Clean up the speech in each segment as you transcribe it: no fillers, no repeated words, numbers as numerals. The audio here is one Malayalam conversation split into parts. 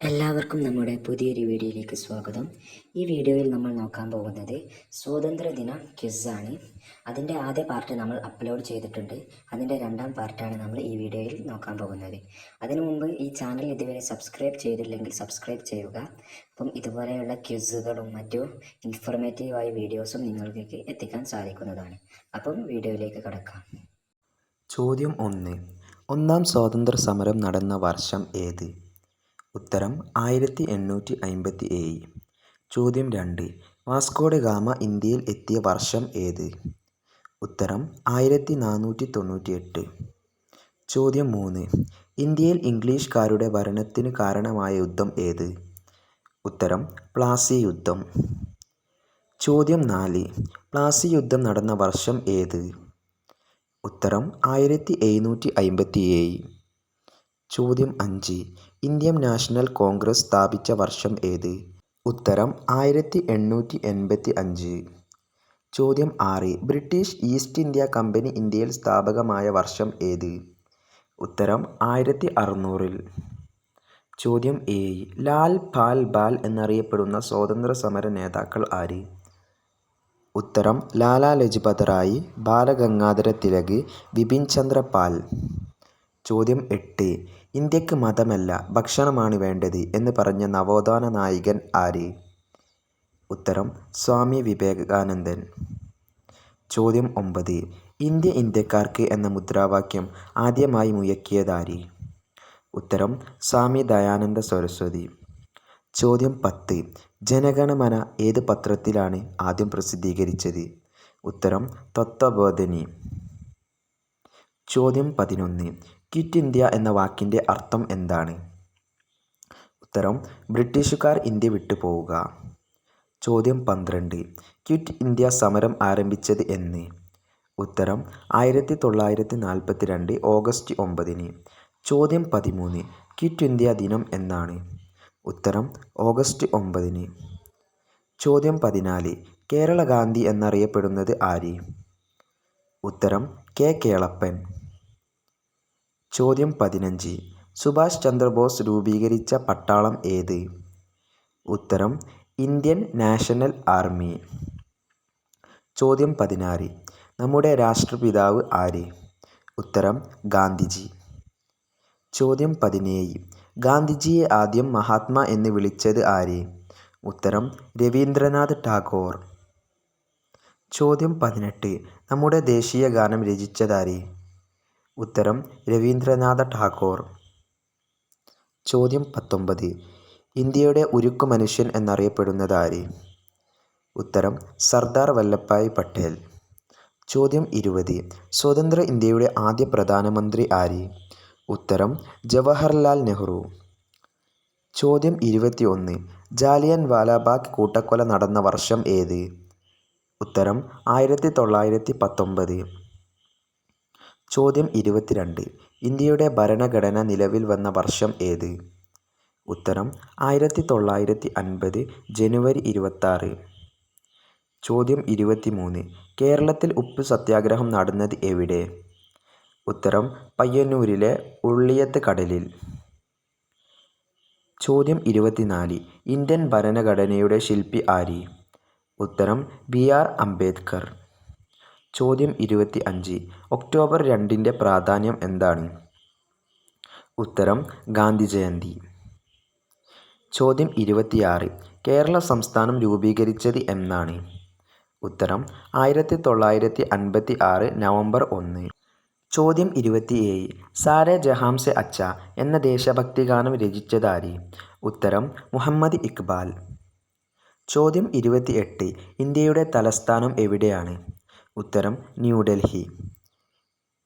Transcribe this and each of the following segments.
എല്ലാവർക്കും നമ്മുടെ പുതിയൊരു വീഡിയോയിലേക്ക് സ്വാഗതം. ഈ വീഡിയോയിൽ നമ്മൾ നോക്കാൻ പോകുന്നത് സ്വാതന്ത്ര്യദിന ക്വിസാണ്. അതിൻ്റെ ആദ്യ പാർട്ട് നമ്മൾ അപ്ലോഡ് ചെയ്തിട്ടുണ്ട്. അതിൻ്റെ രണ്ടാം പാർട്ടാണ് നമ്മൾ ഈ വീഡിയോയിൽ നോക്കാൻ പോകുന്നത്. അതിനു മുമ്പ് ഈ ചാനൽ ഇതുവരെ സബ്സ്ക്രൈബ് ചെയ്തില്ലെങ്കിൽ സബ്സ്ക്രൈബ് ചെയ്യുക. അപ്പം ഇതുപോലെയുള്ള ക്വിസുകളും മറ്റു ഇൻഫോർമേറ്റീവായ വീഡിയോസും നിങ്ങളിലേക്ക് എത്തിക്കാൻ സാധിക്കുന്നതാണ്. അപ്പം വീഡിയോയിലേക്ക് കടക്കാം. ചോദ്യം 1. ഒന്നാം സ്വാതന്ത്ര്യ സമരം നടന്ന വർഷം ഏത്? ഉത്തരം 1857. ചോദ്യം 2. വാസ്കോ ഡ ഗാമ ഇന്ത്യയിൽ എത്തിയ വർഷം ഏത്? ഉത്തരം 1498. ചോദ്യം 3. ഇന്ത്യയിൽ ഇംഗ്ലീഷുകാരുടെ ഭരണത്തിന് കാരണമായ യുദ്ധം ഏത്? ഉത്തരം പ്ലാസി യുദ്ധം. ചോദ്യം 4. പ്ലാസി യുദ്ധം നടന്ന വർഷം ഏത്? ഉത്തരം 1757. ചോദ്യം 5. ഇന്ത്യൻ നാഷണൽ കോൺഗ്രസ് സ്ഥാപിച്ച വർഷം ഏത്? ഉത്തരം 1885. ചോദ്യം 6. ബ്രിട്ടീഷ് ഈസ്റ്റ് ഇന്ത്യ കമ്പനി ഇന്ത്യയിൽ സ്ഥാപകമായ വർഷം ഏത്? ഉത്തരം 1600. ചോദ്യം 7. ലാൽ പാൽ ബാൽ എന്നറിയപ്പെടുന്ന സ്വാതന്ത്ര്യ സമര നേതാക്കൾ ആര്? ഉത്തരം ലാലാ ലജ്പത് റായ്, ബാലഗംഗാധര തിലക്, ബിപിൻ ചന്ദ്ര പാൽ. ചോദ്യം 8. ഇന്ത്യക്ക് മതമല്ല ഭക്ഷണമാണ് വേണ്ടത് എന്ന് പറഞ്ഞ നവോത്ഥാന നായകൻ ആര്? ഉത്തരം സ്വാമി വിവേകാനന്ദൻ. ചോദ്യം 9. ഇന്ത്യ ഇന്ത്യക്കാർക്ക് എന്ന മുദ്രാവാക്യം ആദ്യമായി മുഴക്കിയതാര്? ഉത്തരം സ്വാമി ദയാനന്ദ സരസ്വതി. ചോദ്യം 10. ജനഗണമന ഏത് പത്രത്തിലാണ് ആദ്യം പ്രസിദ്ധീകരിച്ചത്? ഉത്തരം തത്വബോധിനി. ചോദ്യം 11. ക്വിറ്റ് ഇന്ത്യ എന്ന വാക്കിൻ്റെ അർത്ഥം എന്താണ്? ഉത്തരം ബ്രിട്ടീഷുകാർ ഇന്ത്യ വിട്ടുപോവുക. ചോദ്യം 12. ക്വിറ്റ് ഇന്ത്യ സമരം ആരംഭിച്ചത് എന്ന്? ഉത്തരം 1942 ഓഗസ്റ്റ് 9. ചോദ്യം 13. ക്വിറ്റ് ഇന്ത്യ ദിനം എന്നാണ്? ഉത്തരം ഓഗസ്റ്റ് 9. ചോദ്യം 14. കേരള ഗാന്ധി എന്നറിയപ്പെടുന്നത് ആര്? ഉത്തരം കെ കേളപ്പൻ. ചോദ്യം 15. സുഭാഷ് ചന്ദ്രബോസ് രൂപീകരിച്ച പട്ടാളം ഏത്? ഉത്തരം ഇന്ത്യൻ നാഷണൽ ആർമി. ചോദ്യം 16. നമ്മുടെ രാഷ്ട്രപിതാവ് ആര്? ഉത്തരം ഗാന്ധിജി. ചോദ്യം 17. ഗാന്ധിജിയെ ആദ്യം മഹാത്മാ എന്ന് വിളിച്ചത് ആര്? ഉത്തരം രവീന്ദ്രനാഥ് ടാഗോർ. ചോദ്യം 18. നമ്മുടെ ദേശീയ ഗാനം രചിച്ചതാര്? ഉത്തരം രവീന്ദ്രനാഥ ടാഗോർ. ചോദ്യം 19. ഇന്ത്യയുടെ ഉരുക്കു മനുഷ്യൻ എന്നറിയപ്പെടുന്നത് ആര്? ഉത്തരം സർദാർ വല്ലഭായ് പട്ടേൽ. ചോദ്യം 20. സ്വതന്ത്ര ഇന്ത്യയുടെ ആദ്യ പ്രധാനമന്ത്രി ആര്? ഉത്തരം ജവഹർലാൽ നെഹ്റു. ചോദ്യം 21. ജാലിയൻ വാലാബാഗ് കൂട്ടക്കൊല നടന്ന വർഷം ഏത്? ഉത്തരം 1919. ചോദ്യം 22. ഇന്ത്യയുടെ ഭരണഘടന നിലവിൽ വന്ന വർഷം ഏത്? ഉത്തരം 1950 ജനുവരി 26. ചോദ്യം 23. കേരളത്തിൽ ഉപ്പ് സത്യാഗ്രഹം നടന്നത് എവിടെ? ഉത്തരം പയ്യന്നൂരിലെ ഉള്ളിയത്ത് കടലിൽ. ചോദ്യം 24. ഇന്ത്യൻ ഭരണഘടനയുടെ ശില്പി ആര്? ഉത്തരം ബി.ആർ. അംബേദ്കർ. ചോദ്യം 25. ഒക്ടോബർ 2 പ്രാധാന്യം എന്താണ്? ഉത്തരം ഗാന്ധി ജയന്തി. ചോദ്യം 26. കേരള സംസ്ഥാനം രൂപീകരിച്ചത് എന്നാണ്? ഉത്തരം 1956 നവംബർ 1. ചോദ്യം 27. സാരേ ജഹാം സെ അച്ഛ എന്ന ദേശഭക്തി ഗാനം രചിച്ചതാര്? ഉത്തരം മുഹമ്മദ് ഇക്ബാൽ. ചോദ്യം 28. ഇന്ത്യയുടെ തലസ്ഥാനം എവിടെയാണ്? ഉത്തരം ന്യൂഡൽഹി.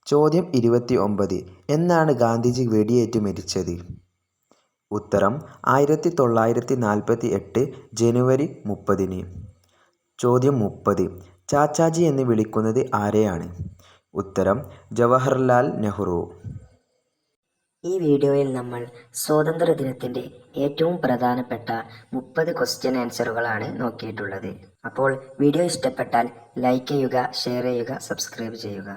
ചോദ്യം 29. എന്നാണ് ഗാന്ധിജി വെടിയേറ്റ് മരിച്ചത്? ഉത്തരം 1948 ജനുവരി 30. ചോദ്യം 30. ചാച്ചാജി എന്ന് വിളിക്കുന്നത് ആരെയാണ്? ഉത്തരം ജവഹർലാൽ നെഹ്റു. ഈ വീഡിയോയിൽ നമ്മൾ സ്വാതന്ത്ര്യദിനത്തിൻ്റെ ഏറ്റവും പ്രധാനപ്പെട്ട 30 ക്വസ്റ്റ്യൻ ആൻസറുകളാണ് നോക്കിയിട്ടുള്ളത്. അപ്പോൾ വീഡിയോ ഇഷ്ടപ്പെട്ടാൽ ലൈക്ക് ചെയ്യുക, ഷെയർ ചെയ്യുക, സബ്സ്ക്രൈബ് ചെയ്യുക.